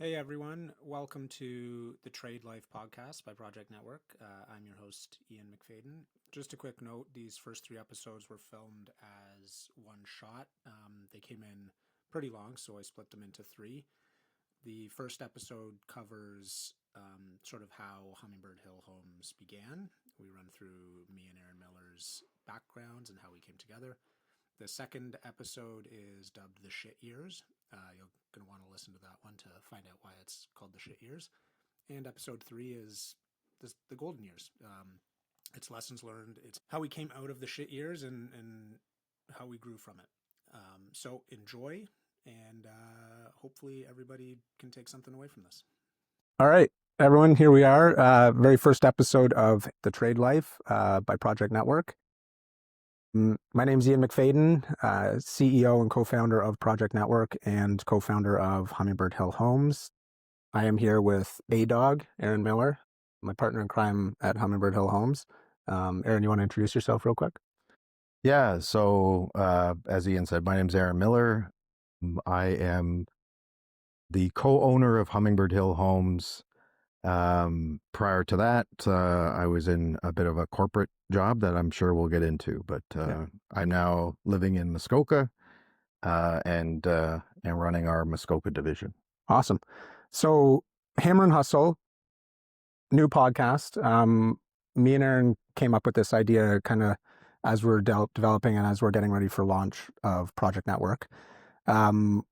Hey everyone, welcome to the Trade Life podcast by Project Network. I'm your host, Ian MacFayden. Just a quick note, these first three episodes were filmed as one shot. They came in pretty long, so I split them into three. The first episode covers sort of how Hummingbird Hill Homes began. We run through me and Aaron Miller's backgrounds and how we came together. The second episode is dubbed The Shit Years. You're going to want to listen to that one to find out why it's called The Shit Years. And episode 3 is the Golden Years. It's lessons learned. It's how we came out of the shit years and how we grew from it. So enjoy, and hopefully everybody can take something away from this. All right, everyone, here we are. Very first episode of The Trade Life by Project Network. My name is Ian MacFayden, CEO and co-founder of Project Network and co-founder of Hummingbird Hill Homes. I am here with A-Dog, Aaron Miller, my partner in crime at Hummingbird Hill Homes. Aaron, you want to introduce yourself real quick? Yeah, so as Ian said, my name's Aaron Miller. I am the co-owner of Hummingbird Hill Homes. Prior to that, I was in a bit of a corporate job that I'm sure we'll get into, but I'm now living in Muskoka and running our Muskoka division. Awesome. So Hammer and Hustle, new podcast. Me and Aaron came up with this idea kind of as we're developing and as we're getting ready for launch of Project Network. The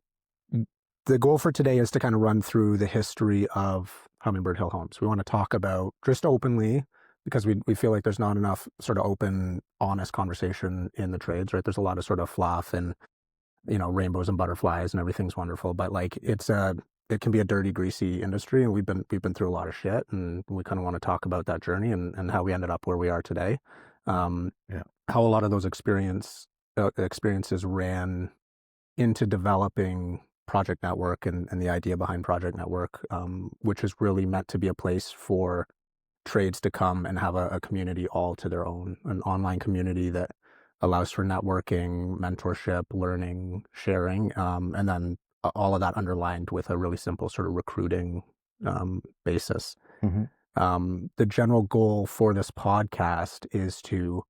goal for today is to kind of run through the history of Hummingbird Hill Homes. We want to talk about just openly, because we feel like there's not enough sort of open, honest conversation in the trades, right? There's a lot of sort of fluff and, rainbows and butterflies and everything's wonderful, but like it can be a dirty, greasy industry, and we've been through a lot of shit, and we kind of want to talk about that journey and how we ended up where we are today. How a lot of those experiences ran into developing Project Network and the idea behind Project Network, which is really meant to be a place for trades to come and have a community all to their own, an online community that allows for networking, mentorship, learning, sharing, and then all of that underlined with a really simple sort of recruiting basis. Mm-hmm. The general goal for this podcast is to,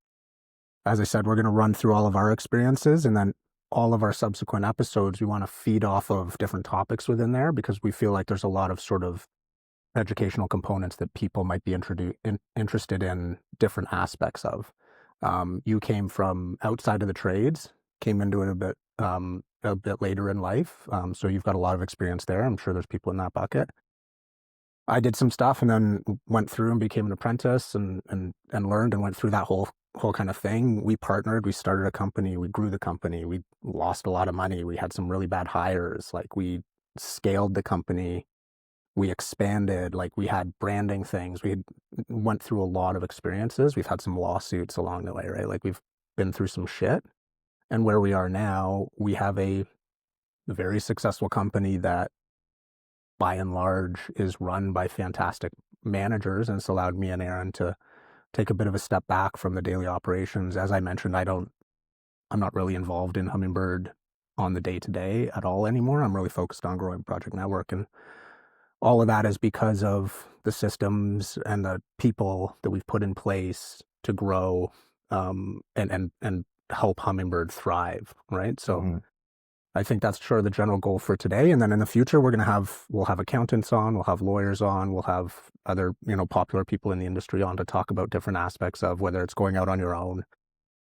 as I said, we're going to run through all of our experiences, and then all of our subsequent episodes, we want to feed off of different topics within there, because we feel like there's a lot of sort of educational components that people might be interested in different aspects of. You came from outside of the trades, came into it a bit later in life, so you've got a lot of experience there. I'm sure there's people in that bucket. I did some stuff and then went through and became an apprentice and learned and went through that whole kind of thing. We partnered, we started a company, we grew the company, we lost a lot of money, we had some really bad hires, like we scaled the company, we expanded, like we had branding things, went through a lot of experiences. We've had some lawsuits along the way, right? Like we've been through some shit. And where we are now, we have a very successful company that by and large is run by fantastic managers, and it's allowed me and Aaron to take a bit of a step back from the daily operations. As I mentioned, I'm not really involved in Hummingbird on the day-to-day at all anymore. I'm really focused on growing Project Network, and all of that is because of the systems and the people that we've put in place to grow and help Hummingbird thrive, right? So Mm-hmm. I think that's sure the general goal for today. And then in the future, we'll have accountants on, we'll have lawyers on, we'll have other, popular people in the industry on to talk about different aspects of whether it's going out on your own,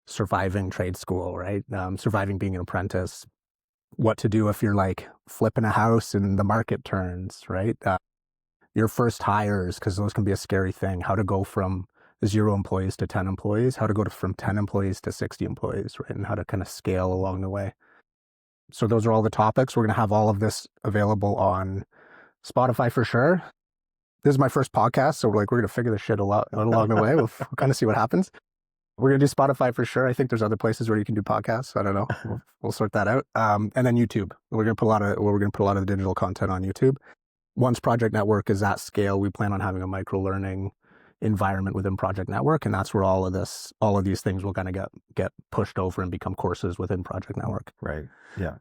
surviving trade school, right? Surviving being an apprentice, what to do if you're like flipping a house and the market turns, right? Your first hires, because those can be a scary thing, how to go from 0 employees to 10 employees, how to go from 10 employees to 60 employees, right? And how to kind of scale along the way. So those are all the topics. We're going to have all of this available on Spotify for sure. This is my first podcast, so we're going to figure this shit along the way. We'll kind of see what happens. We're going to do Spotify for sure. I think there's other places where you can do podcasts. I don't know. We'll sort that out. And then YouTube. We're going to put a lot of the digital content on YouTube. Once Project Network is at scale, we plan on having a micro learning environment within Project Network, and that's where all of these things will kind of get pushed over and become courses within Project Network. Right. Yeah.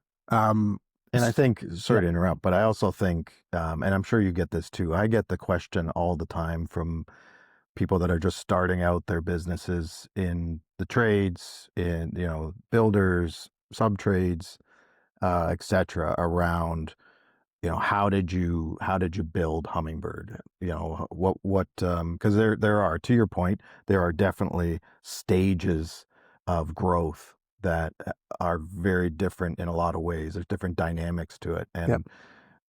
And I think, Yeah, sorry to interrupt, but I also think, and I'm sure you get this too. I get the question all the time from people that are just starting out their businesses in the trades, in, builders, sub trades, etc., around, how did you build Hummingbird? What because there are, to your point, there are definitely stages of growth that are very different in a lot of ways. There's different dynamics to it. yeah,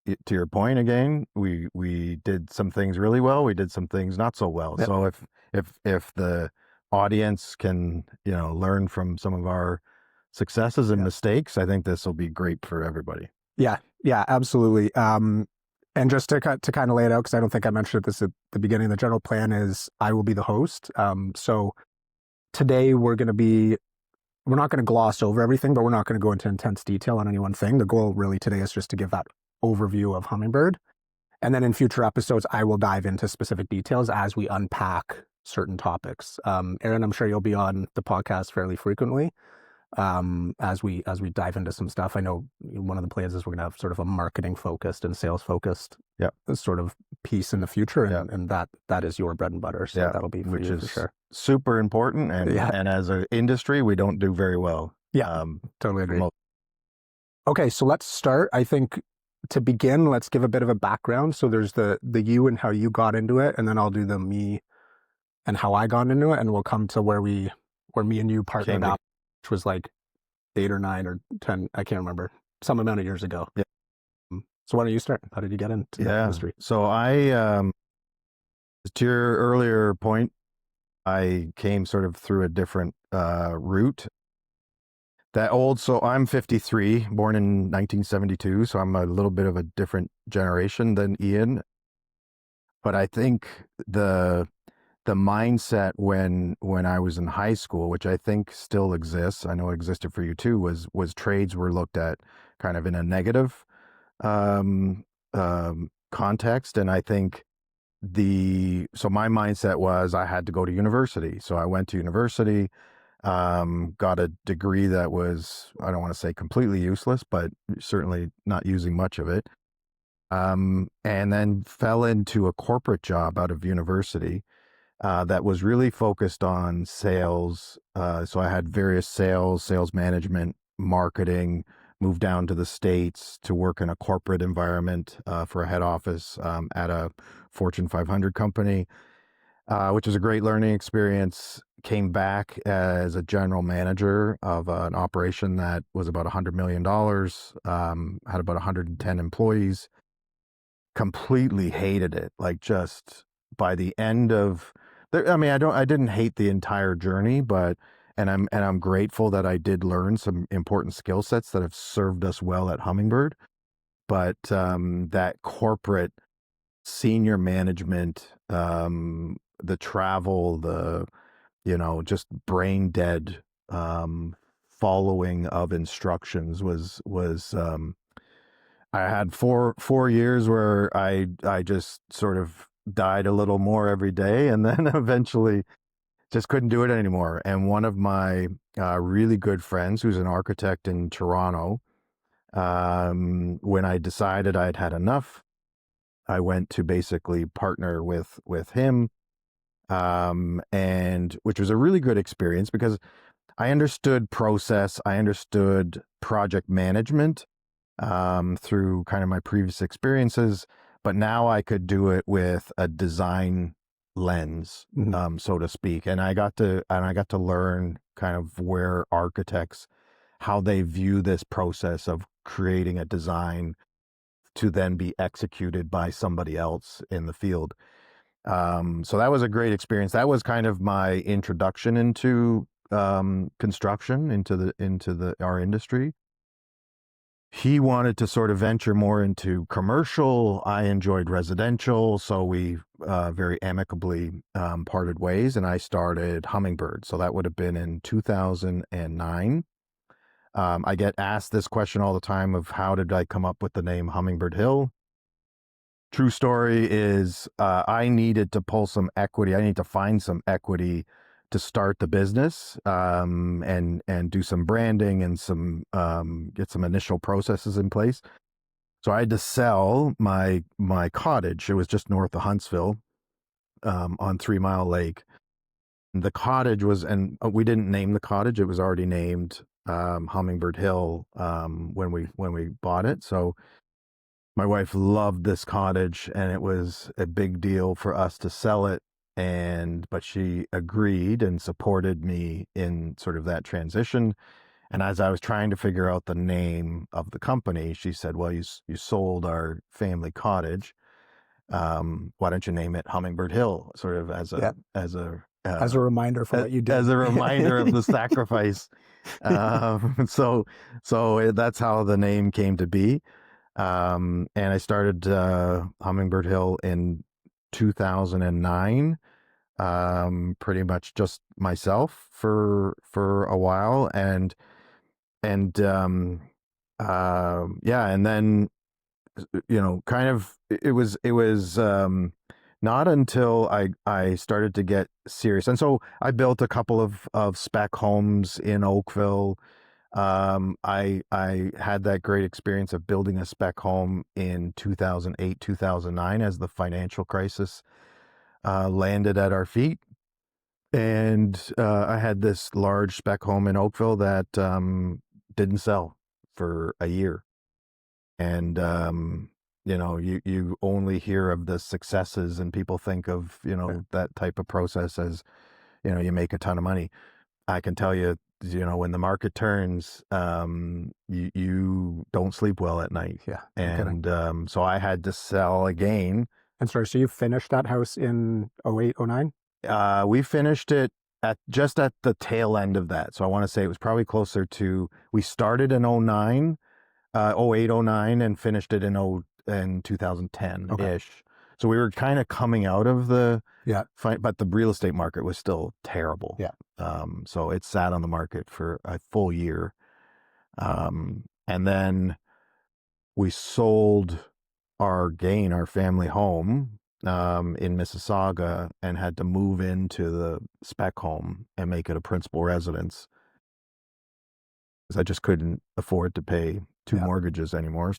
And to your point again, we did some things really well, we did some things not so well. yeah, So if the audience can, learn from some of our successes and yeah. mistakes, I think this will be great for everybody. Yeah, yeah, absolutely. And just to kind of lay it out, because I don't think I mentioned this at the beginning, the general plan is I will be the host. So today we're not going to gloss over everything, but we're not going to go into intense detail on any one thing. The goal really today is just to give that overview of Hummingbird. And then in future episodes, I will dive into specific details as we unpack certain topics. Aaron, I'm sure you'll be on the podcast fairly frequently as we dive into some stuff. I know one of the plans is we're gonna have sort of a marketing focused and sales focused Yeah. sort of piece in the future, Yeah. and that is your bread and butter. So Yeah, that'll be for which you is for sure. super important, and Yeah, as an industry, we don't do very well. yeah, Um, totally for agree. most. Okay, so let's start. I think to begin, let's give a bit of a background. So there's the you and how you got into it, and then I'll do the me and how I got into it, and we'll come to where me and you Came partnered to up, which was like 8 or 9 or 10, I can't remember, some amount of years ago. Yeah, So why don't you start? How did you get into the yeah. industry? So to your earlier point, I came sort of through a different route. So I'm 53, born in 1972, so I'm a little bit of a different generation than Ian. But I think the mindset when I was in high school, which I think still exists, I know it existed for you too, was trades were looked at kind of in a negative um, context, and I think so my mindset was I had to go to university, so I went to university, got a degree that was, I don't want to say completely useless, but certainly not using much of it, and then fell into a corporate job out of university that was really focused on sales. So I had various sales management, marketing, moved down to the States to work in a corporate environment for a head office at a Fortune 500 company, which was a great learning experience. Came back as a general manager of an operation that was about $100 million, had about 110 employees. Completely hated it. Like, just by the end of I mean, I didn't hate the entire journey, but I'm grateful that I did learn some important skill sets that have served us well at Hummingbird. But that corporate senior management, the travel, just brain dead following of instructions was I had four years where I just sort of died a little more every day, and then eventually just couldn't do it anymore. And one of my really good friends, who's an architect in Toronto, when I decided I'd had enough, I went to basically partner with him, and which was a really good experience because I understood process, I understood project management through kind of my previous experiences, but now I could do it with a design lens, Mhm. so to speak. And I got to learn kind of where architects, how they view this process of creating a design to then be executed by somebody else in the field. So that was a great experience. That was kind of my introduction into construction, into our industry. He wanted to sort of venture more into commercial. I enjoyed residential, so we very amicably parted ways, and I started Hummingbird. So that would have been in 2009. I get asked this question all the time of how did I come up with the name Hummingbird Hill? True story is I needed to pull some equity. I need to find some equity to start the business, and do some branding and some get some initial processes in place. So I had to sell my cottage. It was just north of Huntsville, on 3 Mile Lake. The cottage was, and we didn't name the cottage. It was already named Hummingbird Hill when we bought it. So my wife loved this cottage, and it was a big deal for us to sell it. But she agreed and supported me in sort of that transition. And as I was trying to figure out the name of the company, she said, "Well, you sold our family cottage. Why don't you name it Hummingbird Hill?" Sort of as Yeah. a reminder for what you did. as a reminder of the sacrifice. So that's how the name came to be. And I started Hummingbird Hill in 2009. Pretty much just myself for a while, and yeah, and then kind of it was not until I started to get serious, and so I built a couple of spec homes in Oakville. I had that great experience of building a spec home in 2008, 2009 as the financial crisis landed at our feet. And I had this large spec home in Oakville that didn't sell for a year. And you only hear of the successes, and people think of that type of process as you make a ton of money. I can tell you, when the market turns, you don't sleep well at night. Yeah. And So I had to sell again. And sorry, so you finished that house in 08, 09? We finished it just at the tail end of that. So I want to say it was probably closer to, we started in 09, 08, 09, and finished it in 2010-ish. Okay. So we were kind of coming out of Yeah. but the real estate market was still terrible. Yeah. So it sat on the market for a full year. And then we sold our family home in Mississauga, and had to move into the spec home and make it a principal residence, because I just couldn't afford to pay two mortgages anymore.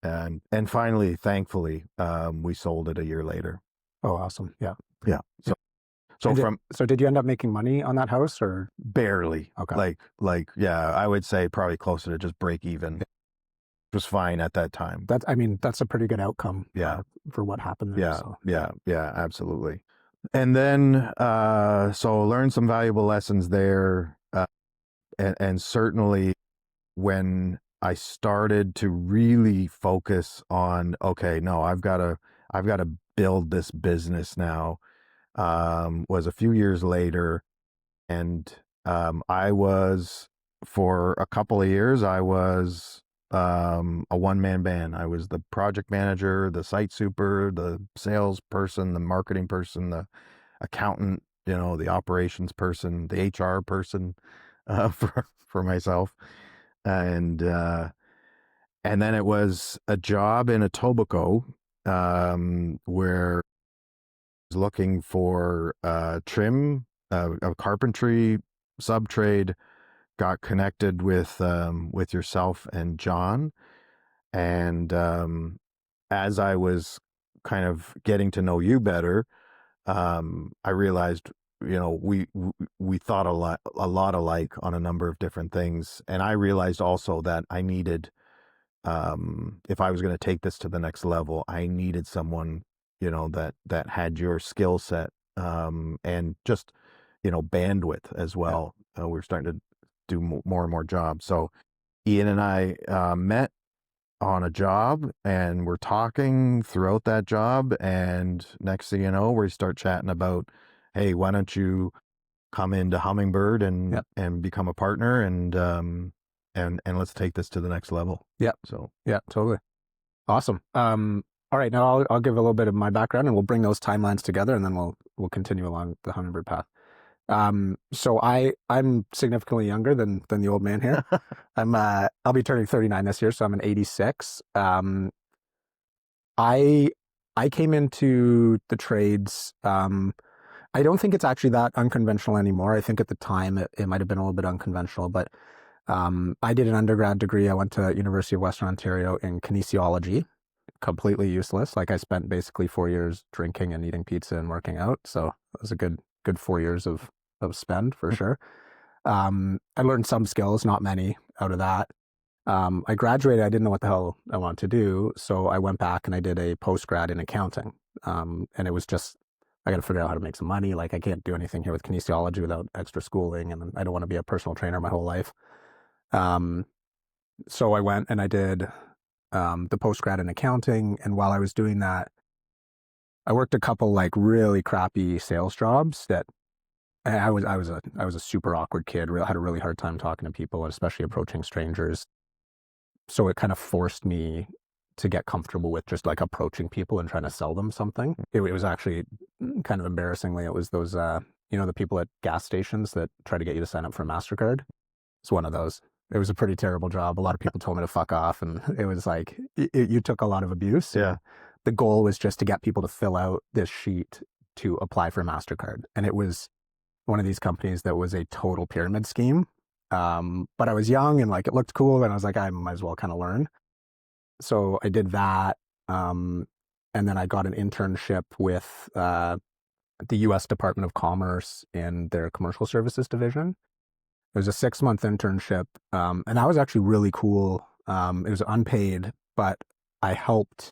And finally, thankfully, we sold it a year later. Oh, awesome. Yeah. Yeah. So did you end up making money on that house, or? Barely. Okay. Yeah, I would say probably closer to just break even. It was fine at that time. That's a pretty good outcome. Yeah. For what happened there. Yeah. So. Yeah, absolutely. And then, so learned some valuable lessons there. And certainly when I started to really focus on, okay, no, I've got to build this business now, was a few years later. And I was, for a couple of years, I was a one-man band. I was the project manager, the site super, the sales person, the marketing person, the accountant, the operations person, the HR person, for myself. And then it was a job in Etobicoke, where I was looking for trim, a carpentry sub trade. Got connected with yourself and John, and as I was kind of getting to know you better, I realized, we thought a lot alike on a number of different things. And I realized also that I needed, if I was going to take this to the next level, I needed someone, that had your skill set, and just, bandwidth as well. We're starting to do more and more jobs. So Ian and I met on a job, and we're talking throughout that job, and next thing you know, we start chatting about, hey, why don't you come into Hummingbird and become a partner, and let's take this to the next level. Yeah. So yeah, totally. Awesome. All right, now I'll give a little bit of my background, and we'll bring those timelines together, and then we'll continue along the Hummingbird path. So I'm significantly younger than the old man here. I'll be turning 39 this year, so I'm an 86. I came into the trades I don't think it's actually that unconventional anymore. I think at the time it might have been a little bit unconventional, but I did an undergrad degree. I went to University of Western Ontario in kinesiology, completely useless. Like I spent basically 4 years drinking and eating pizza and working out. So it was a good 4 years of spend for sure. I learned some skills, not many out of that. I graduated, I didn't know what the hell I wanted to do. So I went back and I did a postgrad in accounting. And it was just, I got to figure out how to make some money. Like I can't do anything here with kinesiology without extra schooling. And I don't want to be a personal trainer my whole life. Um, so I went and I did the postgrad in accounting. And while I was doing that, I worked a couple like really crappy sales jobs that I was a super awkward kid. Had a really hard time talking to people, especially approaching strangers. So it kind of forced me to get comfortable with just like approaching people and trying to sell them something. It was actually kind of embarrassingly, it was those, the people at gas stations that try to get you to sign up for a MasterCard. It's one of those. It was a pretty terrible job. A lot of people told me to fuck off, and it was like, you took a lot of abuse. Yeah. The goal was just to get people to fill out this sheet to apply for MasterCard. And it was one of these companies that was a total pyramid scheme. But I was young and like it looked cool, and I was like, I might as well kind of learn. So I did that. And then I got an internship with the US Department of Commerce in their commercial services division. It was a 6-month internship. And that was actually really cool. It was unpaid, but I helped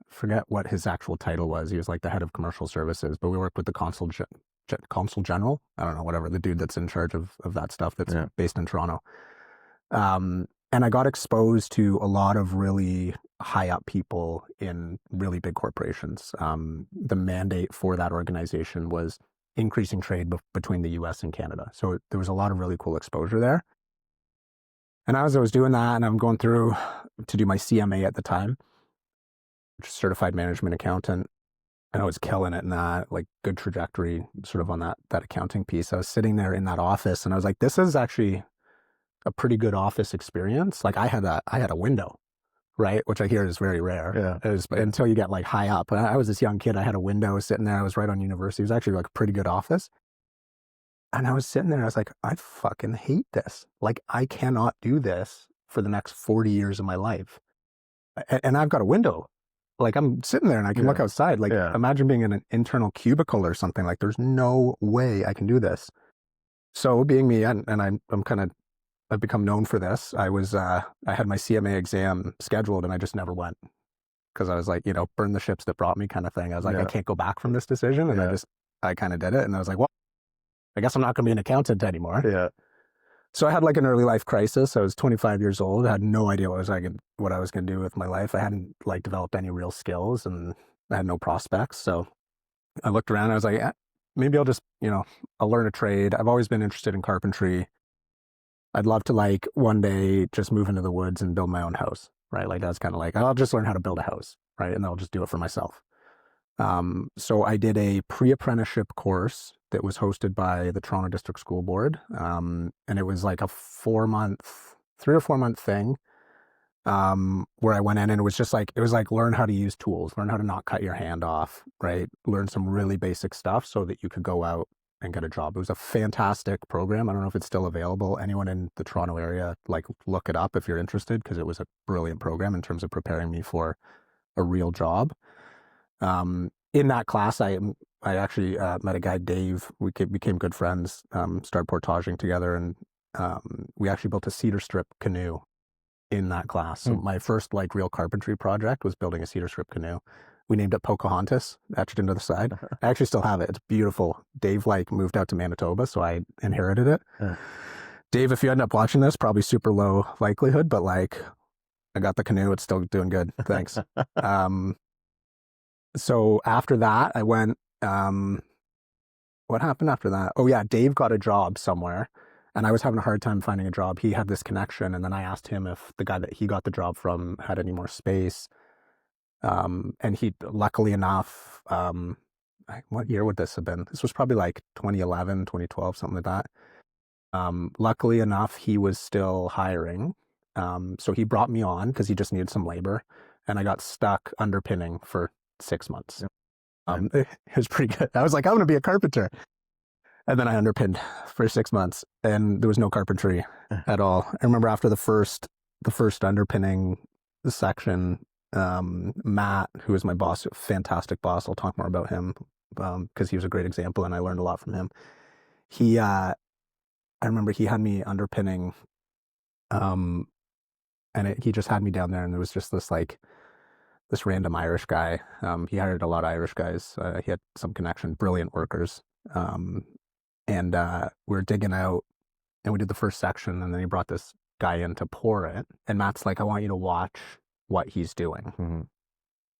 forget what his actual title was. He was like the head of commercial services, but we worked with the consul general. I don't know, whatever, the dude that's in charge of that stuff that's based in Toronto. And I got exposed to a lot of really high up people in really big corporations. The mandate for that organization was increasing trade between the US and Canada. So there was a lot of really cool exposure there. And as I was doing that, and I'm going through to do my CMA at the time, which is Certified Management Accountant, and I was killing it in that, like good trajectory sort of on that accounting piece. I was sitting there in that office and I was like, this is actually a pretty good office experience. Like I had a window, right? Which I hear is very rare. Yeah. Until you get like high up. And I was this young kid. I had a window sitting there. I was right on university. It was actually like a pretty good office. And I was sitting there. I was like, I fucking hate this. Like I cannot do this for the next 40 years of my life. And I've got a window. Like I'm sitting there and I can look outside. Like imagine being in an internal cubicle or something. Like there's no way I can do this. So being me, and I've become known for this. I had my CMA exam scheduled and I just never went because I was like, burn the ships that brought me kind of thing. I was like, I can't go back from this decision. And I kind of did it. And I was like, well, I guess I'm not going to be an accountant anymore. Yeah. So I had like an early life crisis. I was 25 years old. I had no idea what I was going to do with my life. I hadn't like developed any real skills and I had no prospects. So I looked around and I was like, maybe I'll just, I'll learn a trade. I've always been interested in carpentry. I'd love to like one day just move into the woods and build my own house, right? Like that's kind of like, I'll just learn how to build a house, right? And I'll just do it for myself. So I did a pre-apprenticeship course that was hosted by the Toronto District School Board. And it was like a 3 or 4 month thing, where I went in and it was like learn how to use tools, learn how to not cut your hand off, right? Learn some really basic stuff so that you could go out and get a job. It was a fantastic program. I don't know if it's still available. Anyone in the Toronto area, like look it up if you're interested, because it was a brilliant program in terms of preparing me for a real job. In that class, I actually met a guy, Dave. We became good friends, started portaging together, and we actually built a cedar strip canoe in that class. So my first like real carpentry project was building a cedar strip canoe. We named it Pocahontas, etched into the side. I actually still have it. It's beautiful. Dave like moved out to Manitoba, so I inherited it. Dave, if you end up watching this, probably super low likelihood, but like I got the canoe. It's still doing good. Thanks. So after that, I went, what happened after that? Oh yeah, Dave got a job somewhere and I was having a hard time finding a job. He had this connection and then I asked him if the guy that he got the job from had any more space. And he, luckily enough, what year would this have been? This was probably like 2011, 2012, something like that. Luckily enough, he was still hiring. So he brought me on because he just needed some labor and I got stuck underpinning for 6 months. It was pretty good. I was like, I'm going to be a carpenter. And then I underpinned for 6 months and there was no carpentry at all. I remember after the first underpinning section, Matt, who was my boss, fantastic boss. I'll talk more about him because he was a great example and I learned a lot from him. I remember he had me underpinning, um, and he just had me down there, and there was just this random Irish guy. He hired a lot of Irish guys. He had some connection, brilliant workers. Um, and we were digging out, and we did the first section, and then he brought this guy in to pour it. And Matt's like, "I want you to watch what he's doing." Mm-hmm.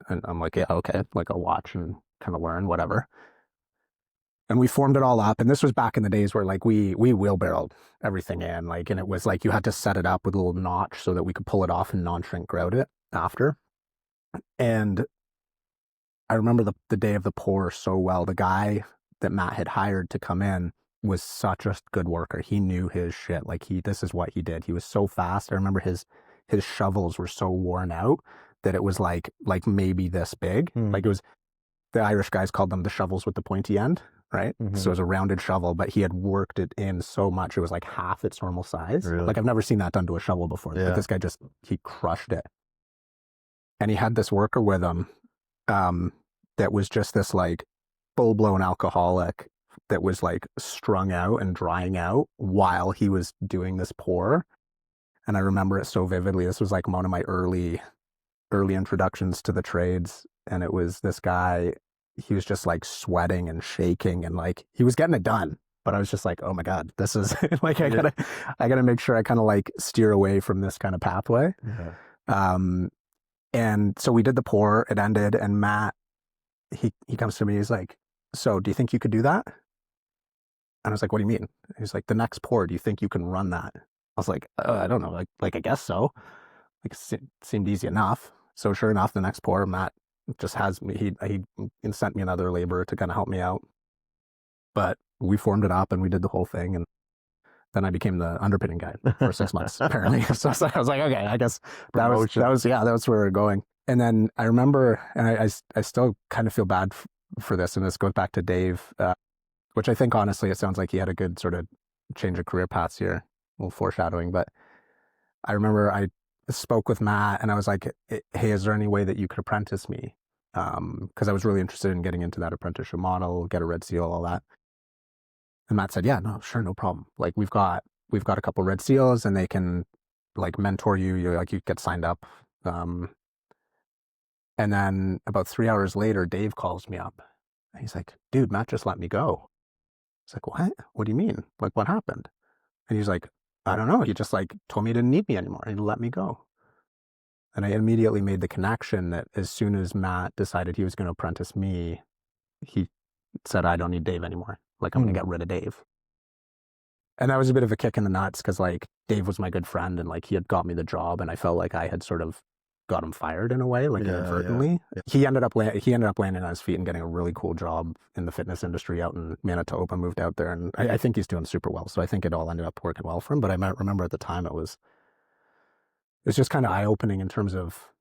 And I'm like, "Yeah, okay." Like I'll watch and kind of learn, whatever. And we formed it all up. And this was back in the days where like we wheelbarrowed everything in, like, and it was like you had to set it up with a little notch so that we could pull it off and non-shrink grout it after. And I remember the day of the pour so well. The guy that Matt had hired to come in was such a good worker. He knew his shit. Like this is what he did. He was so fast. I remember his shovels were so worn out that it was like maybe this big. Like it was, the Irish guys called them the shovels with the pointy end, right? So it was a rounded shovel, but he had worked it in so much it was like half its normal size. Really? Like I've never seen that done to a shovel before. Yeah. But this guy he crushed it. And he had this worker with him that was just this like full-blown alcoholic that was like strung out and drying out while he was doing this pour. And I remember it so vividly. This was like one of my early introductions to the trades. And it was this guy, he was just like sweating and shaking and like he was getting it done. But I was just like, oh my God, this is like, I gotta make sure I kind of like steer away from this kind of pathway. Yeah. And so we did the pour, it ended, and Matt, he comes to me, he's like, "So do you think you could do that?" And I was like, "What do you mean?" He's like, "The next pour, do you think you can run that?" I was like, I don't know, like I guess so. Like it seemed easy enough. So sure enough, the next pour, Matt just has me, he sent me another laborer to kind of help me out. But we formed it up and we did the whole thing, and then I became the underpinning guy for 6 months, apparently. So I was like, okay, I guess that was where we we're going. And then I remember, and I still kind of feel bad for this, and this goes back to Dave, which I think honestly, it sounds like he had a good sort of change of career paths here, a little foreshadowing. But I remember I spoke with Matt, and I was like, "Hey, is there any way that you could apprentice me?" Because I was really interested in getting into that apprenticeship model, get a red seal, all that. And Matt said, "Yeah, no, sure, no problem. Like we've got a couple red seals and they can like mentor you. You get signed up." And then about 3 hours later, Dave calls me up. And he's like, "Dude, Matt just let me go." It's like, "What? What do you mean? Like what happened?" And he's like, "I don't know. He just like told me he didn't need me anymore. He let me go." And I immediately made the connection that as soon as Matt decided he was going to apprentice me, he said, "I don't need Dave anymore. Like I'm going to get rid of Dave." And that was a bit of a kick in the nuts because like Dave was my good friend and like he had got me the job and I felt like I had sort of got him fired in a way, like inadvertently. Yeah. He ended up landing on his feet and getting a really cool job in the fitness industry out in Manitoba, moved out there, and I think he's doing super well. So I think it all ended up working well for him. But I might remember at the time it was just kind of eye-opening in terms of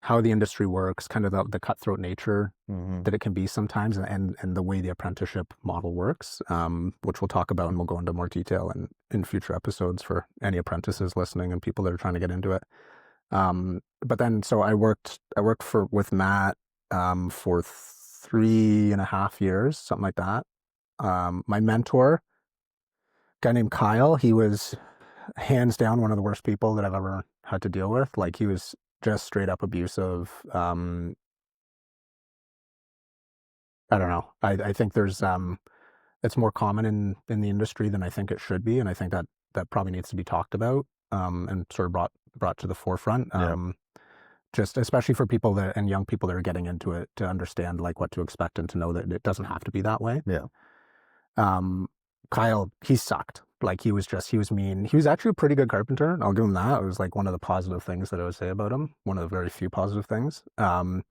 how the industry works, kind of the cutthroat nature that it can be sometimes, and the way the apprenticeship model works, which we'll talk about and we'll go into more detail in future episodes for any apprentices listening and people that are trying to get into it. But then, so I worked with Matt for 3.5 years, something like that. My mentor, a guy named Kyle, he was hands down one of the worst people that I've ever had to deal with. Like he was just straight up abusive. I don't know. I think there's it's more common in the industry than I think it should be, and I think that probably needs to be talked about and sort of brought to the forefront. Just especially for people and young people that are getting into it to understand like what to expect and to know that it doesn't have to be that way. Yeah. Kyle, he sucked. Like he was mean. He was actually a pretty good carpenter. I'll give him that. It was like one of the positive things that I would say about him. One of the very few positive things. The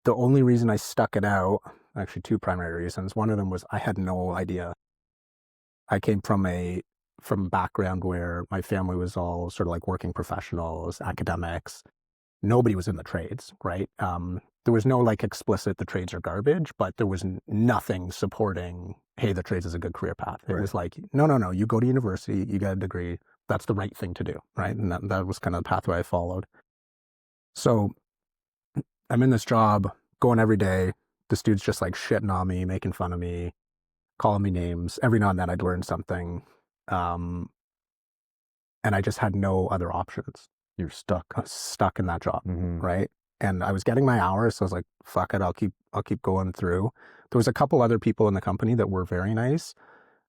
only reason I stuck it out, actually two primary reasons. One of them was I had no idea. I came from a background where my family was all sort of like working professionals, academics. nobody was in the trades, right? There was no like explicit the trades are garbage, but there was nothing supporting, hey, the trades is a good career path. It was like, no, you go to university, you get a degree, that's the right thing to do, right? And that was kind of the pathway I followed. So I'm in this job, going every day. This dude's just like shitting on me, making fun of me, calling me names. Every now and then I'd learn something. And I just had no other options. You're stuck. I was stuck in that job, Mm-hmm. right? And I was getting my hours, so I was like, fuck it, I'll keep going through. There was a couple other people in the company that were very nice.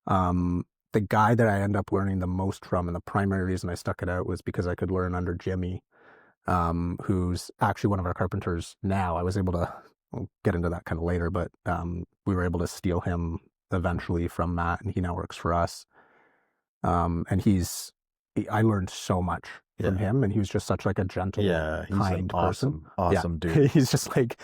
The guy that I ended up learning the most from, and the primary reason I stuck it out was because I could learn under Jimmy, who's actually one of our carpenters now. I was able to, we'll get into that kind of later, but we were able to steal him eventually from Matt, and he now works for us. And I learned so much from him, and he was just such like a gentle, kind person. Awesome dude. He's just like,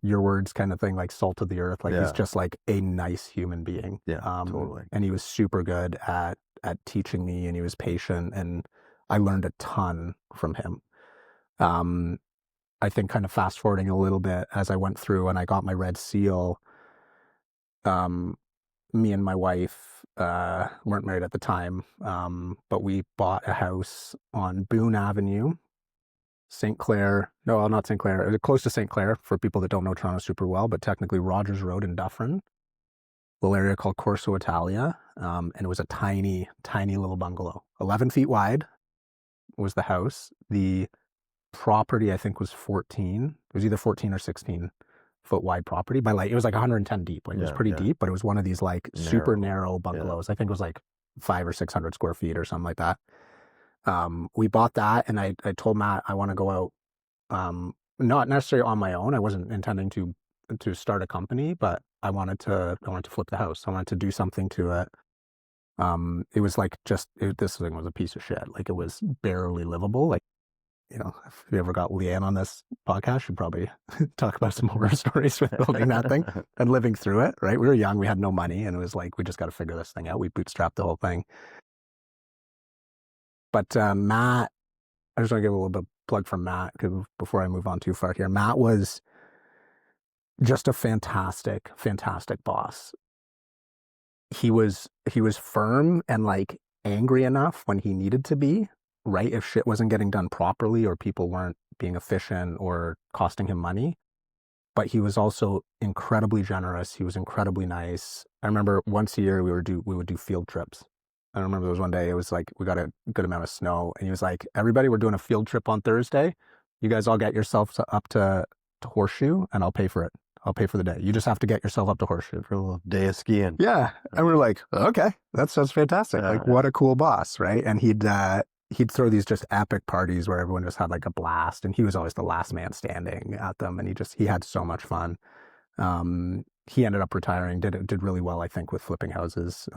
your words kind of thing, like salt of the earth. Like he's just like a nice human being. Totally. And he was super good at teaching me, and he was patient, and I learned a ton from him. I think kind of fast forwarding a little bit as I went through and I got my red seal. Me and my wife weren't married at the time, but we bought a house on Boone Avenue, St. Clair. No, not St. Clair. It was close to St. Clair for people that don't know Toronto super well, but technically Rogers Road in Dufferin, a little area called Corso Italia. And it was a tiny, tiny little bungalow. 11 feet wide was the house. The property, I think, was 14. It was either 14 or 16-foot wide property by like, it was like 110 deep. Like it was pretty deep, but it was one of these like super narrow bungalows. I think it was like 500 or 600 square feet or something like that. We bought that, and I told Matt I want to go out, not necessarily on my own. I wasn't intending to start a company, but I wanted to flip the house. I wanted to do something to it. It was like this thing was a piece of shit. Like it was barely livable. Like, you know, if you ever got Leanne on this podcast, she'd probably talk about some horror stories with building that thing and living through it, right? We were young, we had no money, and it was like, we just got to figure this thing out. We bootstrapped the whole thing. But Matt, I just want to give a little bit of plug for Matt before I move on too far here. Matt was just a fantastic, fantastic boss. He was firm and like angry enough when he needed to be, right? If shit wasn't getting done properly or people weren't being efficient or costing him money. But he was also incredibly generous. He was incredibly nice. I remember once a year we would do field trips. I remember there was one day, it was like, we got a good amount of snow, and he was like, everybody, we're doing a field trip on Thursday. You guys all get yourselves up to Horseshoe, and I'll pay for it. I'll pay for the day. You just have to get yourself up to Horseshoe. For a little day of skiing. Yeah. And we're like, okay, that sounds fantastic. Like, what a cool boss, right? And he'd throw these just epic parties where everyone just had like a blast, and he was always the last man standing at them, and he had so much fun. He ended up retiring, did really well, I think, with flipping houses.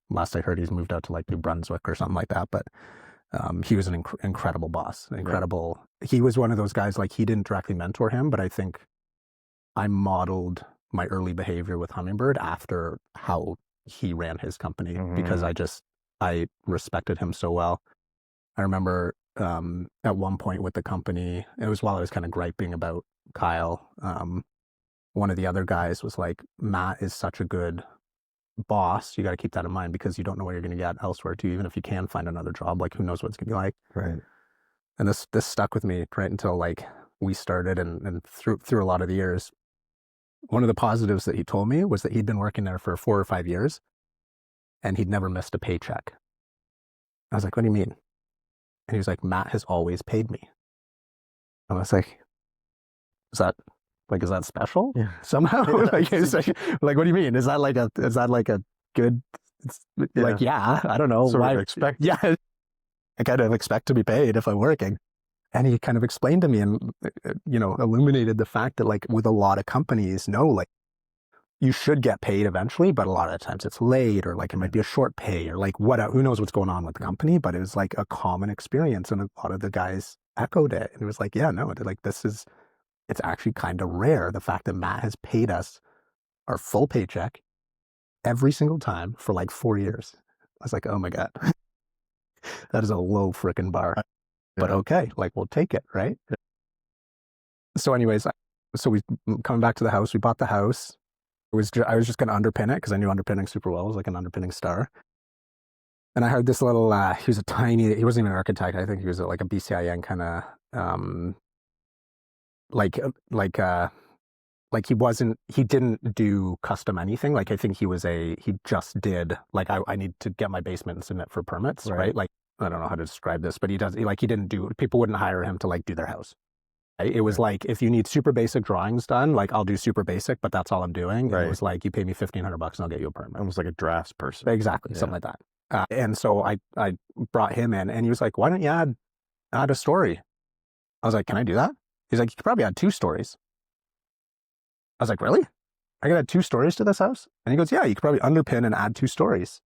Last I heard, he's moved out to like New Brunswick or something like that. But he was an incredible boss, he was one of those guys, like, he didn't directly mentor him, but I think I modeled my early behavior with Hummingbird after how he ran his company, because I respected him so well. I remember at one point with the company, it was while I was kind of griping about Kyle, one of the other guys was like, Matt is such a good boss. You got to keep that in mind, because you don't know what you're going to get elsewhere too. Even if you can find another job, like, who knows what it's going to be like. Right. And this stuck with me right until like we started, and through a lot of the years. One of the positives that he told me was that he'd been working there for 4 or 5 years, and he'd never missed a paycheck. I was like, what do you mean? And he was like, Matt has always paid me. And I was like, is that special? Yeah. Somehow? like, what do you mean? Is that like a good, like, yeah, I don't know. Sort why? of expect. Yeah. I kind of expect to be paid if I'm working. And he kind of explained to me and, illuminated the fact that, like, with a lot of companies, no, like, you should get paid eventually, but a lot of times it's late, or like it might be a short pay, or like who knows what's going on with the company, but it was like a common experience. And a lot of the guys echoed it. And it was like, yeah, no, like, it's actually kind of rare, the fact that Matt has paid us our full paycheck every single time for like 4 years. I was like, oh my God, that is a low frickin' bar. but okay, like we'll take it, right? So anyways, so we coming back to the house, we bought the house. I was just going to underpin it because I knew underpinning super well. It was like an underpinning star. And I had this little, he was a tiny, he wasn't even an architect. I think he was like a BCIN kind of, like, uh, like, uh, he didn't do custom anything. Like, I think he just did, like, I need to get my basement and submit for permits, right? Like, I don't know how to describe this, but he didn't do, people wouldn't hire him to like do their house. Right? It was like, if you need super basic drawings done, like I'll do super basic, but that's all I'm doing. And it was like, you pay me $1,500 and I'll get you a permit. Almost like a drafts person. Exactly. Something like that. And so I brought him in and he was like, why don't you add a story? I was like, can I do that? He's like, you could probably add 2 stories. I was like, really? I could add 2 stories to this house? And he goes, yeah, you could probably underpin and add 2 stories.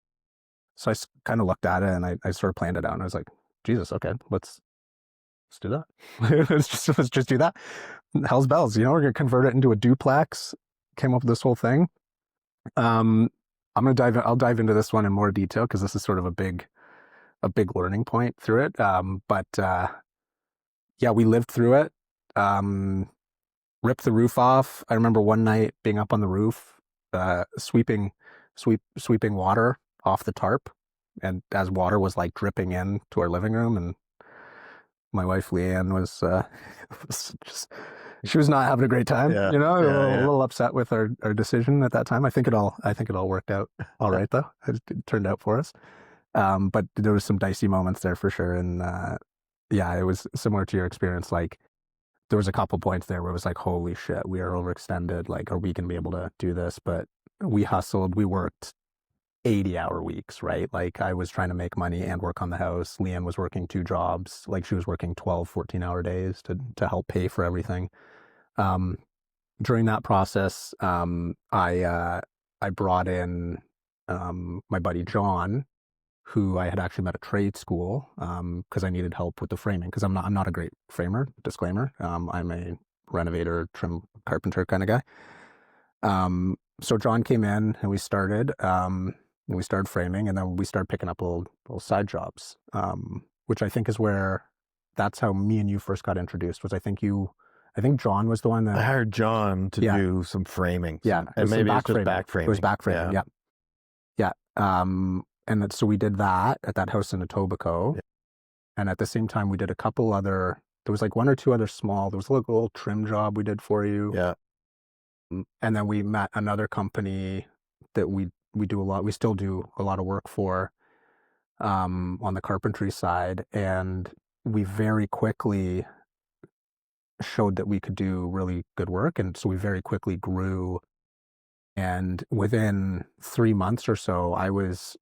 So I kind of looked at it and I sort of planned it out and I was like, Jesus, okay, let's do that. let's just do that. Hell's bells, you know, we're going to convert it into a duplex. Came up with this whole thing. I'll dive into this one in more detail because this is sort of a big learning point through it. Yeah, we lived through it. Ripped the roof off. I remember one night being up on the roof, sweeping water off the tarp, and as water was like dripping in to our living room, and my wife Leanne was just, she was not having a great time, a little upset with our decision at that time. I think it all worked out all right though. It turned out for us. But there was some dicey moments there for sure. And yeah, it was similar to your experience. Like there was a couple points there where it was like, holy shit, we are overextended. Like, are we going to be able to do this? But we hustled, we worked 80-hour weeks, right? Like I was trying to make money and work on the house. Leanne was working 2 jobs. Like she was working 12, 14-hour days to help pay for everything. During that process, I brought in my buddy John, who I had actually met at trade school because I needed help with the framing because I'm not a great framer, disclaimer. I'm a renovator, trim carpenter kind of guy. So John came in and we started framing, and then we started picking up little side jobs, which I think is where that's how me and you first got introduced. I think John was the one that I hired John to do some framing. And maybe it's just back framing. It was back framing. Yeah. And so we did that at that house in Etobicoke. Yeah. And at the same time, we did a couple other, there was like 1 or 2 other small, there was a little trim job we did for you. Yeah. And then we met another company that we still do a lot of work for on the carpentry side. And we very quickly showed that we could do really good work. And so we very quickly grew. And within 3 months or so, I was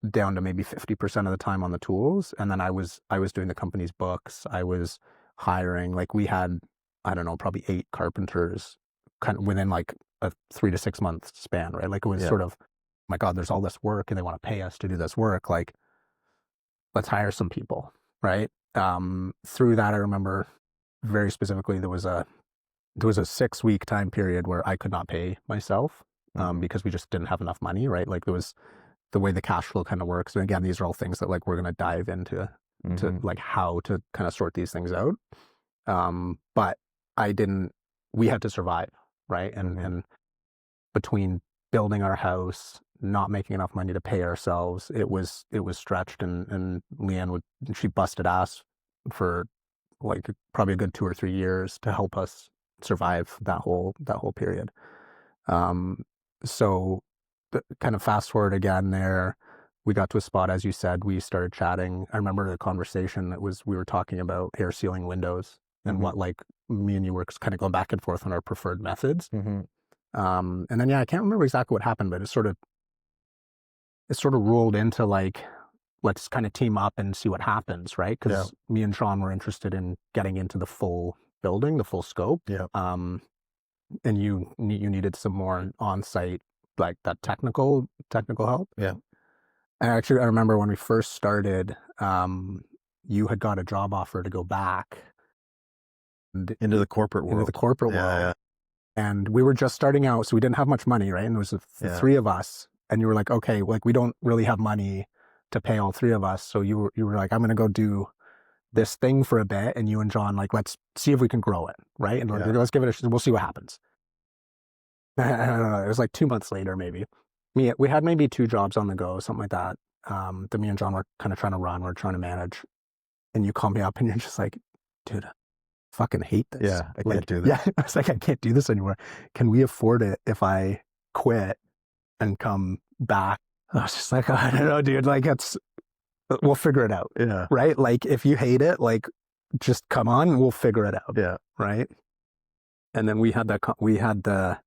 down to maybe 50% of the time on the tools. And then I was doing the company's books. I was hiring, like we had, I don't know, probably 8 carpenters kind of within like a 3 to 6 month span, right? Like it was sort of, my God, there's all this work and they want to pay us to do this work. Like, let's hire some people, right? Through that, I remember very specifically, there was a 6-week time period where I could not pay myself because we just didn't have enough money, right? Like there was the way the cash flow kind of works. And again, these are all things that like we're going to dive into to like how to kind of sort these things out. But we had to survive, right? And between building our house, not making enough money to pay ourselves, it was stretched, and Leanne she busted ass for like probably a good 2 or 3 years to help us survive that whole period. So kind of fast forward again there, we got to a spot, as you said, we started chatting. I remember the conversation we were talking about air sealing windows and what like me and you were kind of going back and forth on our preferred methods. And then, I can't remember exactly what happened, but it sort of rolled into like, let's kind of team up and see what happens, right? Because me and Sean were interested in getting into the full building, the full scope. And you needed some more on-site, like that technical help. And actually, I remember when we first started, you had got a job offer to go back into the corporate world. And we were just starting out, so we didn't have much money, right? And there was the 3 of us, and you were like, okay, like we don't really have money to pay all 3 of us. So you were like, I'm going to go do this thing for a bit, and you and John, like, let's see if we can grow it, right? And Yeah. let's give it we'll see what happens. I don't know. It was like 2 months later, maybe. We had maybe 2 jobs on the go, something like that. That me and John were kind of trying to run, we're trying to manage. And you call me up and you're just like, dude, I fucking hate this. Yeah, I like, can't do this. Yeah, I was like, I can't do this anymore. Can we afford it if I quit and come back? I was just like, I don't know, dude. Like, we'll figure it out. Yeah. Right? Like, if you hate it, like, just come on and we'll figure it out. Yeah. Right? And then we had the,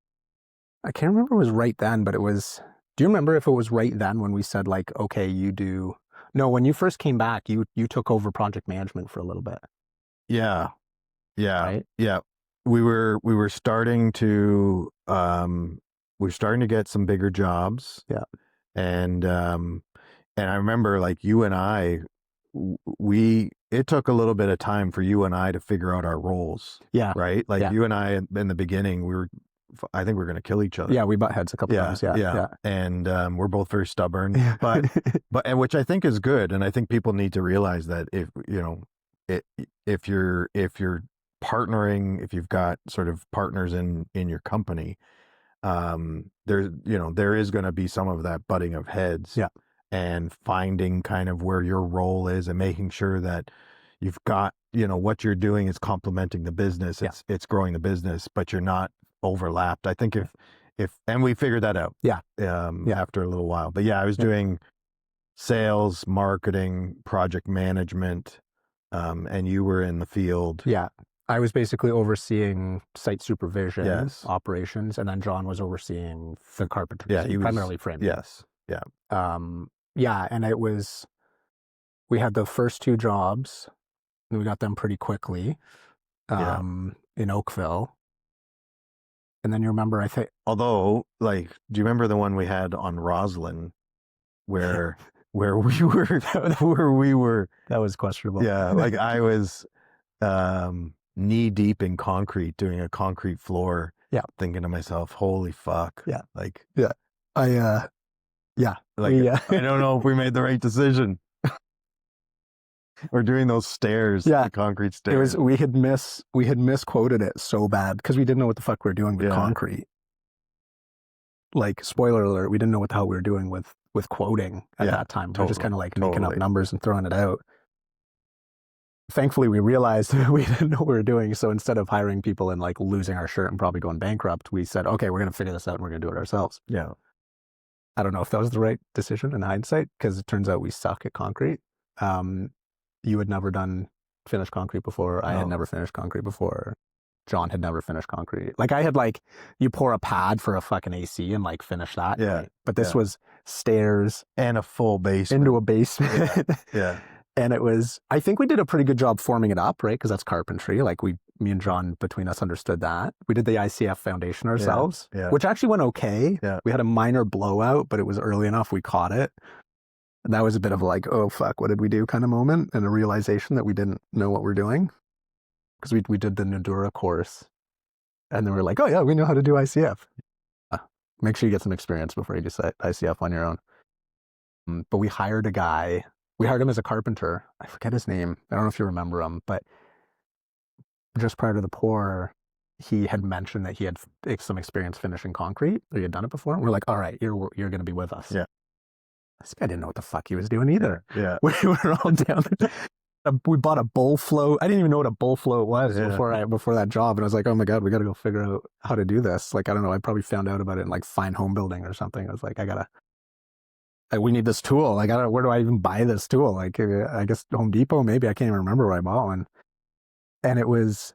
I can't remember if it was right then, but it was, do you remember if it was right then when we said, like, okay, no, when you first came back, you took over project management for a little bit. Yeah. Yeah. Right? Yeah. We were starting to get some bigger jobs. Yeah. And I remember, like, you and I, it took a little bit of time for you and I to figure out our roles. Yeah. Right? Like, Yeah. you and I in the beginning, I think we were going to kill each other. Yeah, we butt heads a couple times. Yeah. And we're both very stubborn, Yeah. but which I think is good. And I think people need to realize that if you're partnering, if you've got sort of partners in your company, there is going to be some of that butting of heads. Yeah. And finding kind of where your role is and making sure that you've got, what you're doing is complementing the business. It's growing the business, but you're not overlapped. I think and we figured that out. Yeah. After a little while. But yeah, I was doing sales, marketing, project management, and you were in the field. Yeah. I was basically overseeing site supervision, Yes. operations, and then John was overseeing the carpentry. Yeah, he was primarily framing. Yes. Yeah. Yeah, and we had the first 2 jobs, and we got them pretty quickly, in Oakville. And then you remember, I think, Although, like, do you remember the one we had on Roslyn, where we were? That was questionable. Yeah, like I was knee deep in concrete, doing a concrete floor. Yeah, thinking to myself, "Holy fuck!" Yeah, like I I don't know if we made the right decision. We're doing those stairs, the concrete stairs. It was we had misquoted it so bad because we didn't know what the fuck we were doing with concrete. Like, spoiler alert, we didn't know what the hell we were doing with quoting at that time. We're just kind of like making up numbers and throwing it out. Thankfully, we realized we didn't know what we were doing. So instead of hiring people and like losing our shirt and probably going bankrupt, we said, okay, we're going to figure this out and we're going to do it ourselves. Yeah. I don't know if that was the right decision in hindsight, because it turns out we suck at concrete. You had never done finished concrete before. I had never finished concrete before. John had never finished concrete. Like, I had, like, you pour a pad for a fucking AC and like finish that. Yeah. Right? But this was stairs and a full basement into a basement. Yeah. And it was, I think we did a pretty good job forming it up, right? Because that's carpentry. Like, me and John, between us, understood that. We did the ICF foundation ourselves, which actually went okay. Yeah. We had a minor blowout, but it was early enough we caught it. And that was a bit of like, oh, fuck, what did we do kind of moment, and a realization that we didn't know what we're doing. Because we did the Nudura course, and then we're like, oh, yeah, we know how to do ICF. Make sure you get some experience before you do ICF on your own. But we hired a guy. We hired him as a carpenter. I forget his name. I don't know if you remember him, but just prior to the pour, he had mentioned that he had some experience finishing concrete, or he had done it before. And we're like, all right, you're going to be with us. Yeah. This guy didn't know what the fuck he was doing either. Yeah. We were all down there. We bought a bull float. I didn't even know what a bull float was before that job. And I was like, oh my God, we got to go figure out how to do this. Like, I don't know. I probably found out about it in like Fine Home Building or something. I was like, we need this tool. Like, where do I even buy this tool? Like, I guess Home Depot, maybe. I can't even remember where I bought one. And it was,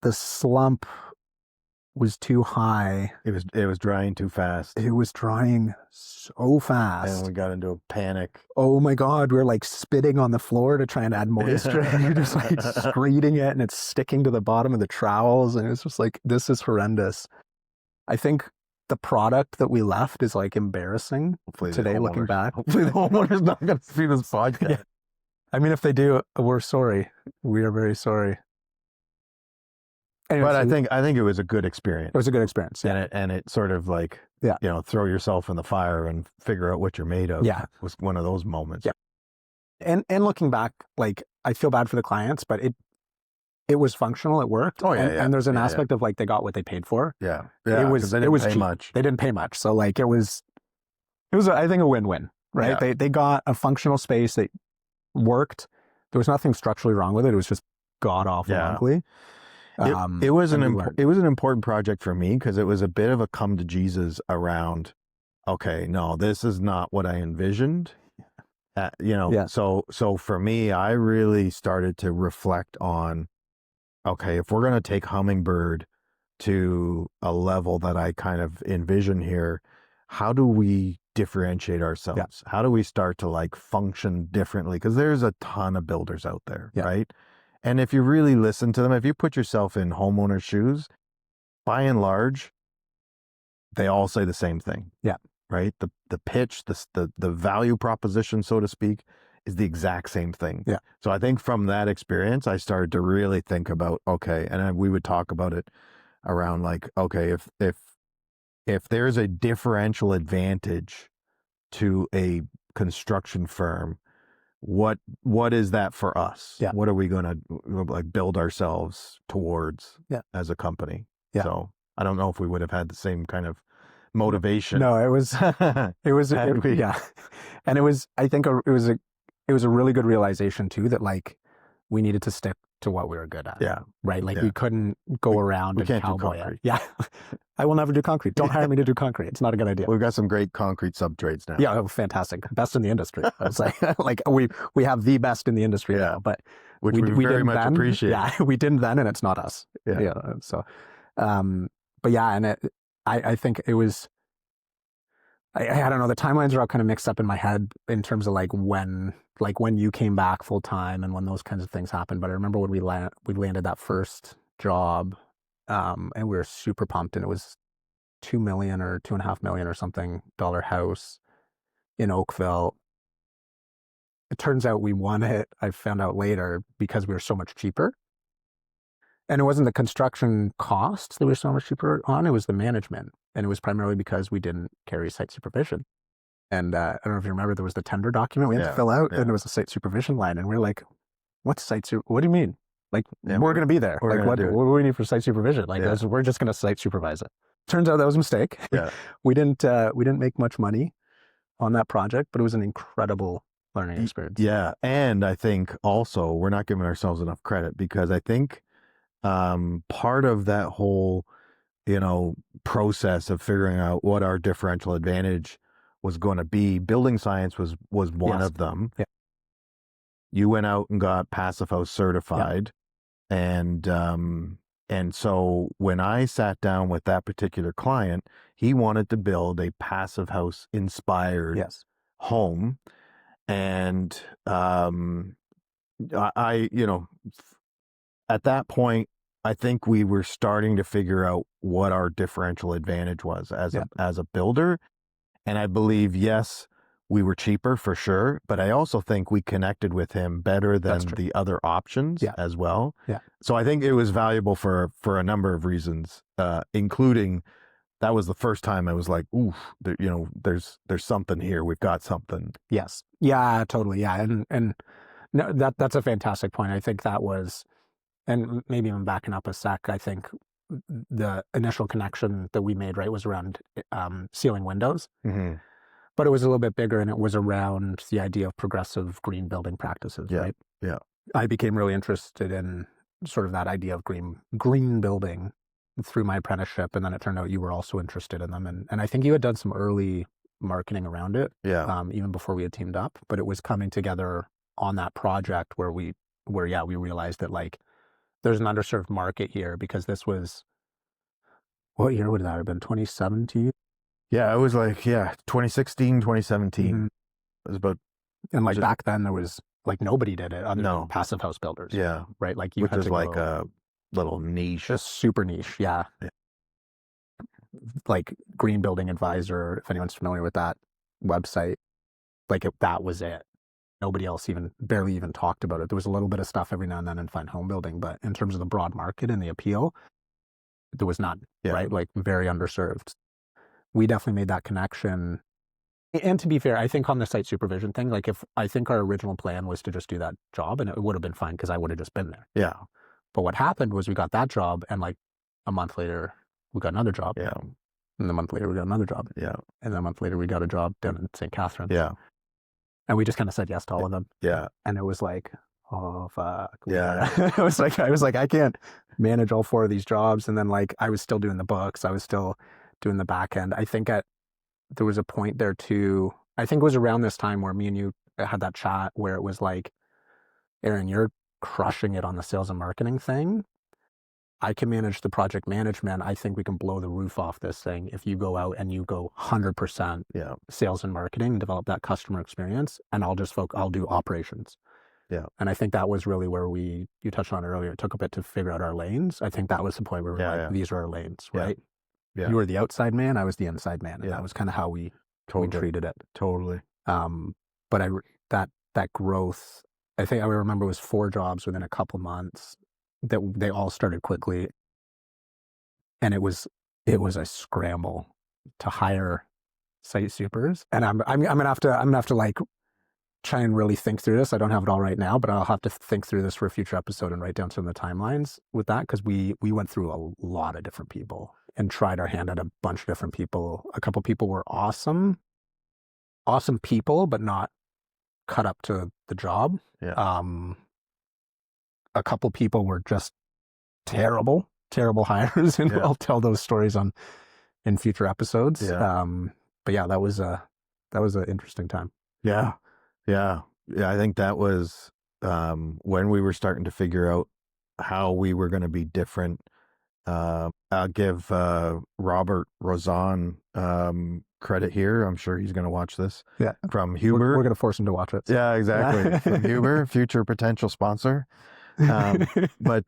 the slump was too high. It was drying too fast. It was drying so fast. And we got into a panic. Oh my God. We were like spitting on the floor to try and add moisture. And you're just like screeding it, and it's sticking to the bottom of the trowels. And it's just like, this is horrendous. I think the product that we left is like embarrassing today, looking back. Hopefully the homeowner's not going to see this podcast. Yeah. I mean, if they do, we're sorry. We are very sorry. Anyway, but I think it was a good experience. It was a good experience. Yeah. And it sort of like, throw yourself in the fire and figure out what you're made of. Yeah. Was one of those moments. Yeah. And looking back, like, I feel bad for the clients, but it was functional. It worked. Oh, yeah, and, yeah. and there's an Yeah, aspect of like they got what they paid for. Yeah. It Yeah. was Because they didn't pay cheap. much. They didn't pay much. So like it was I think a win-win, right? Yeah. They got a functional space that worked. There was nothing structurally wrong with it. It was just god awful Yeah. ugly. It was and an we learned. it was an important project for me because it was a bit of a come to Jesus around, okay, no, this is not what I envisioned. Yeah. So for me, I really started to reflect on, okay, if we're going to take Hummingbird to a level that I kind of envision here, how do we differentiate ourselves? How do we start to like function differently? Because there's a ton of builders out there, Yeah. right? And if you really listen to them, if you put yourself in homeowners' shoes, by and large, they all say the same thing. Yeah. Right? The pitch, the value proposition, so to speak, is the exact same thing. Yeah. So I think from that experience, I started to really think about, okay, and we would talk about it around like, okay, if there's a differential advantage to a construction firm, what is that for us? Yeah. What are we going to like build ourselves towards as a company? Yeah. So I don't know if we would have had the same kind of motivation. No, it was yeah. And it was, I think it was a really good realization too, that like we needed to stick to what we were good at. Yeah. Right. Like we couldn't go around we and can't do cowboy it. concrete. Yeah. I will never do concrete. Don't hire me to do concrete. It's not a good idea. We've got some great concrete subtrades now. Yeah, fantastic. Best in the industry. I was like we have the best in the industry now, but which we very much appreciate. Yeah, we didn't then, and it's not us. Yeah. So, but yeah, and I think it was. I don't know. The timelines are all kind of mixed up in my head in terms of like when you came back full time and when those kinds of things happened. But I remember when we landed that first job, and we were super pumped, and it was $2 million or $2.5 million or something house in Oakville. It turns out we won it. I found out later because we were so much cheaper. And it wasn't the construction costs that we were so much cheaper on, it was the management. And it was primarily because we didn't carry site supervision. And I don't know if you remember, there was the tender document we had to fill out, and there was a site supervision line. And we were like, what's site supervision? What do you mean? Like, we're going to be there. Like, what do we need for site supervision? Like, we're just going to site supervise it. Turns out that was a mistake. Yeah. We didn't make much money on that project, but it was an incredible learning experience. Yeah. And I think also we're not giving ourselves enough credit, because I think part of that whole, process of figuring out what our differential advantage was going to be, building science was one of them. Yeah. You went out and got Passive House certified. Yeah. And so when I sat down with that particular client, he wanted to build a Passive House inspired home. And I at that point, I think we were starting to figure out what our differential advantage was as a builder. And I believe, yes, we were cheaper for sure, but I also think we connected with him better than the other options as well. Yeah. So I think it was valuable for a number of reasons, including that was the first time I was like, ooh, there's something here. We've got something. Yes. Yeah, totally. Yeah. And no, that's a fantastic point. I think that was, and maybe even backing up a sec, I think the initial connection that we made, right, was around ceiling windows. Mm-hmm. But it was a little bit bigger, and it was around the idea of progressive green building practices, right? Yeah. I became really interested in sort of that idea of green building through my apprenticeship, and then it turned out you were also interested in them. And I think you had done some early marketing around it, even before we had teamed up. But it was coming together on that project where we realized that like there's an underserved market here, because this was, what year would that have been? 2017? Yeah, it was like, 2016, 2017. Mm-hmm. It was about... And like back then there was like nobody did it other than Passive House builders. Yeah. Right? Like you Which had is to like a little niche. Just super niche, yeah. Like Green Building Advisor, if anyone's familiar with that website, like that was it. Nobody else barely even talked about it. There was a little bit of stuff every now and then in Fine Home Building, but in terms of the broad market and the appeal, there was none, right? Like very underserved. We definitely made that connection And to be fair, I think on the site supervision thing, like I think our original plan was to just do that job and it would have been fine because I would have just been there. Yeah. But what happened was we got that job and like a month later we got another job. Yeah. And a month later we got another job. Yeah. And then a month later we got a job down in St. Catharines. Yeah. And we just kind of said yes to all of them. Yeah. And it was like, oh fuck. Yeah. I was like, I can't manage all 4 of these jobs. And then like I was still doing the books. I was still doing the back end. I think there was a point there too. I think it was around this time where me and you had that chat where it was like, Aaron, you're crushing it on the sales and marketing thing. I can manage the project management. I think we can blow the roof off this thing if you go out and you go 100% sales and marketing and develop that customer experience. And I'll do operations. Yeah. And I think that was really where you touched on it earlier. It took a bit to figure out our lanes. I think that was the point where we were like, these are our lanes, right? Yeah. You were the outside man. I was the inside man. And that was kind of how we treated it. Totally. But that growth, I think I remember it was 4 jobs within a couple months that they all started quickly. And it was a scramble to hire site supers. And I'm gonna have to like try and really think through this. I don't have it all right now, but I'll have to think through this for a future episode and write down some of the timelines with that, because we went through a lot of different people and tried our hand at a bunch of different people. A couple people were awesome people, but not cut up to the job. Yeah. A couple people were just terrible hires, and I'll tell those stories in future episodes. Yeah. But yeah, that was an interesting time. Yeah. I think that was when we were starting to figure out how we were going to be different. I'll give Robert Rozon credit here. I'm sure he's going to watch this. Yeah. From Huber. We're going to force him to watch it. Yeah, exactly. From Huber, future potential sponsor. But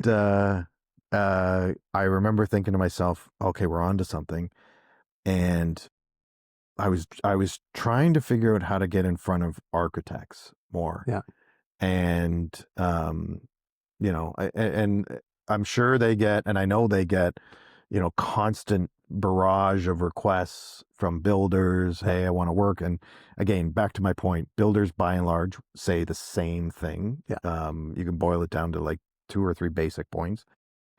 I remember thinking to myself, okay, we're on to something. And I was trying to figure out how to get in front of architects more. Yeah. And, and I'm sure they get, and I know they get, constant barrage of requests from builders. Hey, I want to work. And again, back to my point, builders by and large say the same thing. Yeah. You can boil it down to like 2 or 3 basic points.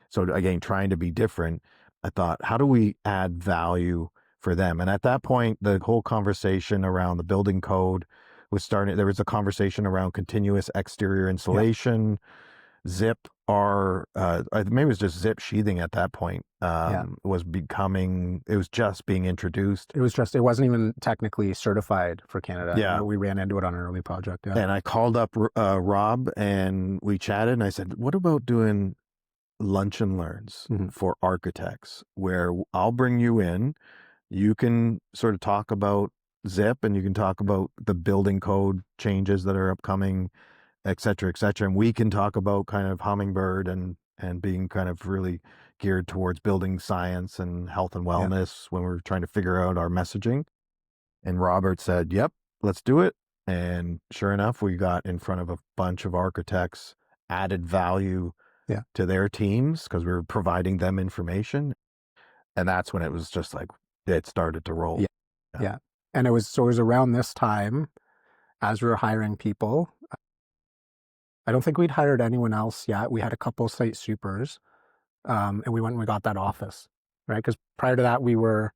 So again, trying to be different, I thought, how do we add value for them? And at that point, the whole conversation around the building code was starting. There was a conversation around continuous exterior insulation, zip, or maybe it was just zip sheathing at that point. It was just being introduced. It wasn't even technically certified for Canada. Yeah. We ran into it on an early project. Yeah. And I called up Rob and we chatted, and I said, what about doing lunch and learns for architects, where I'll bring you in, you can sort of talk about zip and you can talk about the building code changes that are upcoming, et cetera, and we can talk about kind of Hummingbird and being kind of really geared towards building science and health and wellness when we're trying to figure out our messaging. And Robert said, yep, let's do it. And sure enough, we got in front of a bunch of architects, added value to their teams because we were providing them information. And that's when it was just like, it started to roll. Yeah. And it was around this time, as we were hiring people, I don't think we'd hired anyone else yet. We had a couple site supers, and we went and we got that office, right? Because prior to that, we were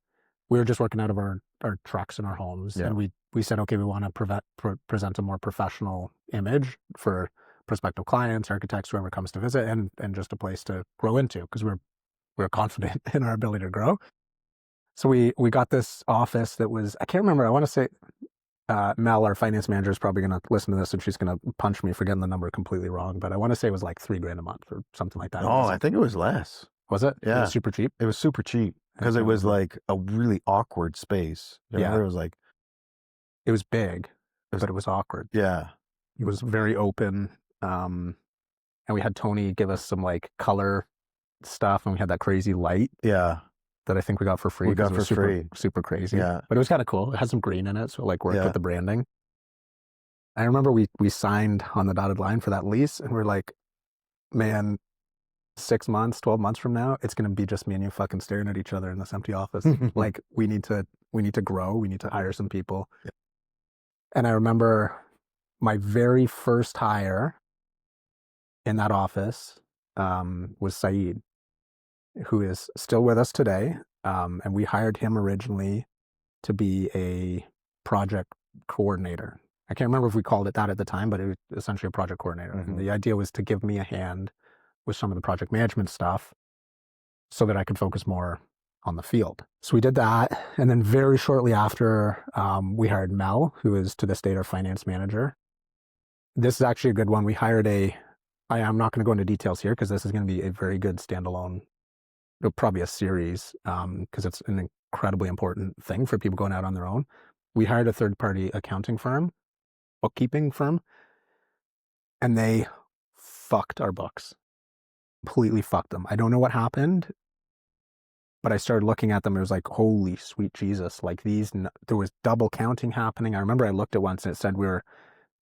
just working out of our trucks in our homes, and we said, okay, we want to present a more professional image for prospective clients, architects, whoever comes to visit, and just a place to grow into, because we're confident in our ability to grow. So we got this office that was, I can't remember, I want to say, Mel, our finance manager, is probably going to listen to this and she's going to punch me for getting the number completely wrong, but I want to say it was like $3,000 a month or something like that. Oh, I think it was less. Was it? Yeah. It was super cheap? It was super cheap because it was like a really awkward space. It was it was big, but it was awkward. Yeah. It was very open. And we had Tony give us some like color stuff, and we had that crazy light. Yeah. That I think we got for free. We got for free. Super crazy. Yeah. But it was kind of cool. It had some green in it, so it like worked with the branding. I remember we signed on the dotted line for that lease, and we're like, man, 6 months, 12 months from now, it's going to be just me and you fucking staring at each other in this empty office. Like we need to grow. We need to hire some people. Yeah. And I remember my very first hire in that office was Saeed, who is still with us today. And we hired him originally to be a project coordinator. I can't remember if we called it that at the time, but it was essentially a project coordinator. Mm-hmm. And the idea was to give me a hand with some of the project management stuff so that I could focus more on the field. So we did that. And then very shortly after, we hired Mel, who is to this date our finance manager. This is actually a good one. We hired I'm not going to go into details here because this is going to be a very good standalone, probably a series, because it's an incredibly important thing for people going out on their own. We hired a third-party accounting firm, bookkeeping firm, and they fucked our books. Completely fucked them. I don't know what happened, but I started looking at them. It was like, holy sweet Jesus! Like there was double counting happening. I remember I looked at once and it said we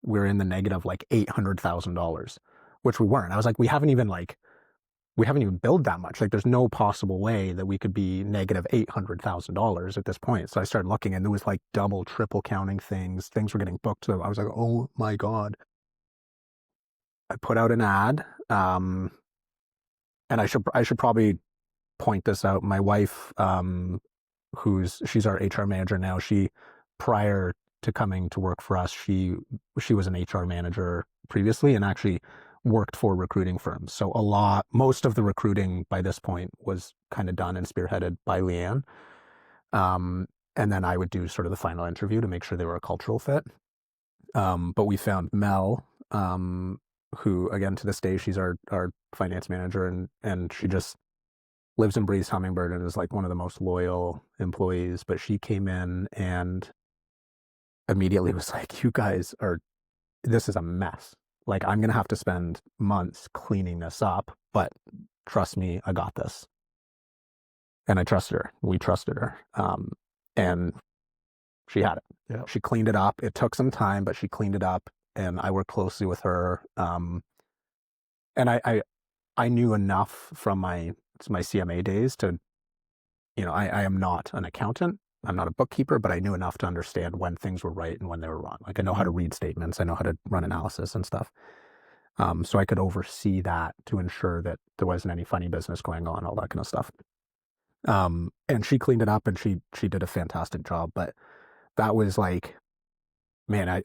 were in the negative like $800,000, which we weren't. I was like, we haven't even billed that much. Like, there's no possible way that we could be negative $800,000 at this point. So I started looking, and there was like double, triple counting things. Things were getting booked. So I was like, oh my God. I put out an ad, and I should probably point this out. My wife, she's our HR manager now. Prior to coming to work for us, she was an HR manager previously and actually worked for recruiting firms. So most of the recruiting by this point was kind of done and spearheaded by Leanne. And then I would do sort of the final interview to make sure they were a cultural fit. But we found Mel, who again, to this day, she's our finance manager, and she just lives and breathes Hummingbird and is like one of the most loyal employees. But she came in and immediately was like, this is a mess. Like, I'm going to have to spend months cleaning this up, but trust me, I got this. And I trusted her. We trusted her. And she had it. Yeah. She cleaned it up. It took some time, but she cleaned it up, and I worked closely with her. And I knew enough from my CMA days to, I am not an accountant. I'm not a bookkeeper, but I knew enough to understand when things were right and when they were wrong. Like, I know how to read statements. I know how to run analysis and stuff. So I could oversee that to ensure that there wasn't any funny business going on, all that kind of stuff. And she cleaned it up, and she did a fantastic job. But that was like, man,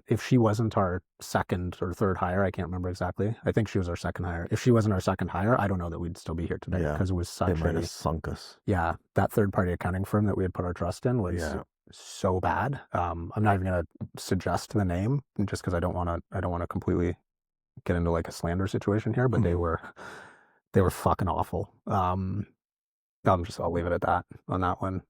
if she wasn't our second or third hire, I can't remember exactly. I think she was our second hire. If she wasn't our second hire, I don't know that we'd still be here today, because it was such It might have sunk us. Yeah. That third-party accounting firm that we had put our trust in was so bad. I'm not even going to suggest the name just because I don't want to completely get into like a slander situation here, but they were fucking awful. I'll leave it at that on that one.